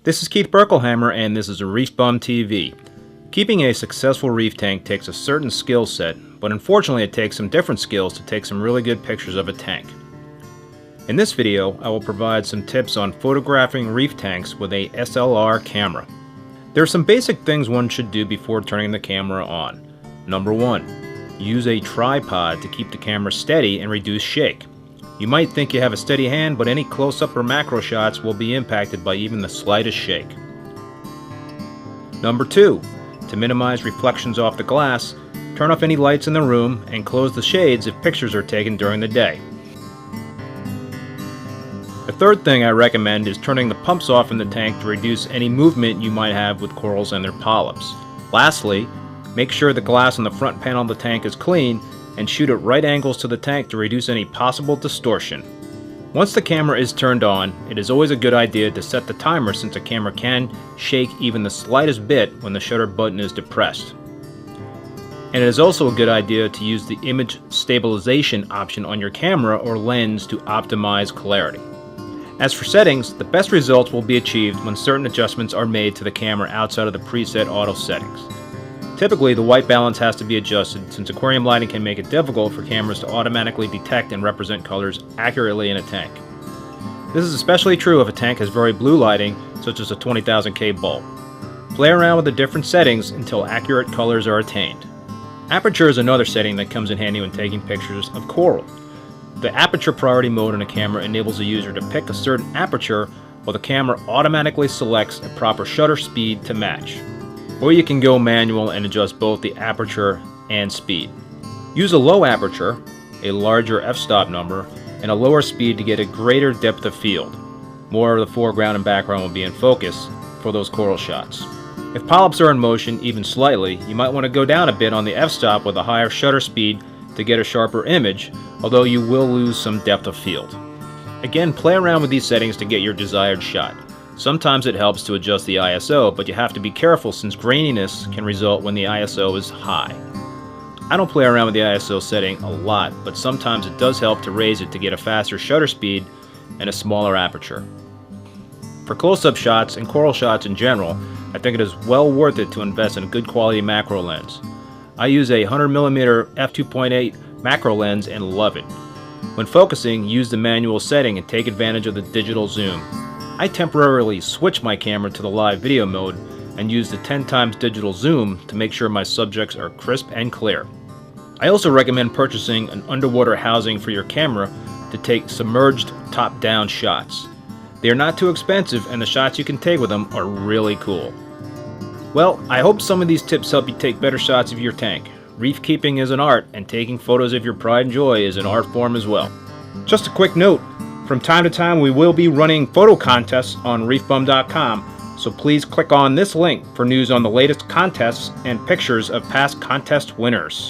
This is Keith Berkelhammer, and this is a ReefBum TV. Keeping a successful reef tank takes a certain skill set, but unfortunately it takes some different skills to take some really good pictures of a tank. In this video, I will provide some tips on photographing reef tanks with a SLR camera. There are some basic things one should do before turning the camera on. Number 1. Use a tripod to keep the camera steady and reduce shake. You might think you have a steady hand, but any close-up or macro shots will be impacted by even the slightest shake. Number 2. To minimize reflections off the glass, turn off any lights in the room and close the shades if pictures are taken during the day. The third thing I recommend is turning the pumps off in the tank to reduce any movement you might have with corals and their polyps. Lastly, make sure the glass on the front panel of the tank is clean and shoot at right angles to the tank to reduce any possible distortion. Once the camera is turned on, it is always a good idea to set the timer, since a camera can shake even the slightest bit when the shutter button is depressed. And it is also a good idea to use the image stabilization option on your camera or lens to optimize clarity. As for settings, the best results will be achieved when certain adjustments are made to the camera outside of the preset auto settings. Typically, the white balance has to be adjusted, since aquarium lighting can make it difficult for cameras to automatically detect and represent colors accurately in a tank. This is especially true if a tank has very blue lighting, such as a 20,000K bulb. Play around with the different settings until accurate colors are attained. Aperture is another setting that comes in handy when taking pictures of coral. The aperture priority mode in a camera enables the user to pick a certain aperture, while the camera automatically selects a proper shutter speed to match. Or you can go manual and adjust both the aperture and speed. Use a low aperture, a larger f-stop number, and a lower speed to get a greater depth of field. More of the foreground and background will be in focus for those coral shots. If polyps are in motion even slightly, you might want to go down a bit on the f-stop with a higher shutter speed to get a sharper image, although you will lose some depth of field. Again, play around with these settings to get your desired shot. Sometimes it helps to adjust the ISO, but you have to be careful, since graininess can result when the ISO is high. I don't play around with the ISO setting a lot, but sometimes it does help to raise it to get a faster shutter speed and a smaller aperture. For close-up shots and coral shots in general, I think it is well worth it to invest in a good quality macro lens. I use a 100mm f2.8 macro lens and love it. When focusing, use the manual setting and take advantage of the digital zoom. I temporarily switch my camera to the live video mode and use the 10x digital zoom to make sure my subjects are crisp and clear. I also recommend purchasing an underwater housing for your camera to take submerged top-down shots. They are not too expensive, and the shots you can take with them are really cool. Well, I hope some of these tips help you take better shots of your tank. Reef keeping is an art, and taking photos of your pride and joy is an art form as well. Just a quick note. From time to time, we will be running photo contests on ReefBum.com, so please click on this link for news on the latest contests and pictures of past contest winners.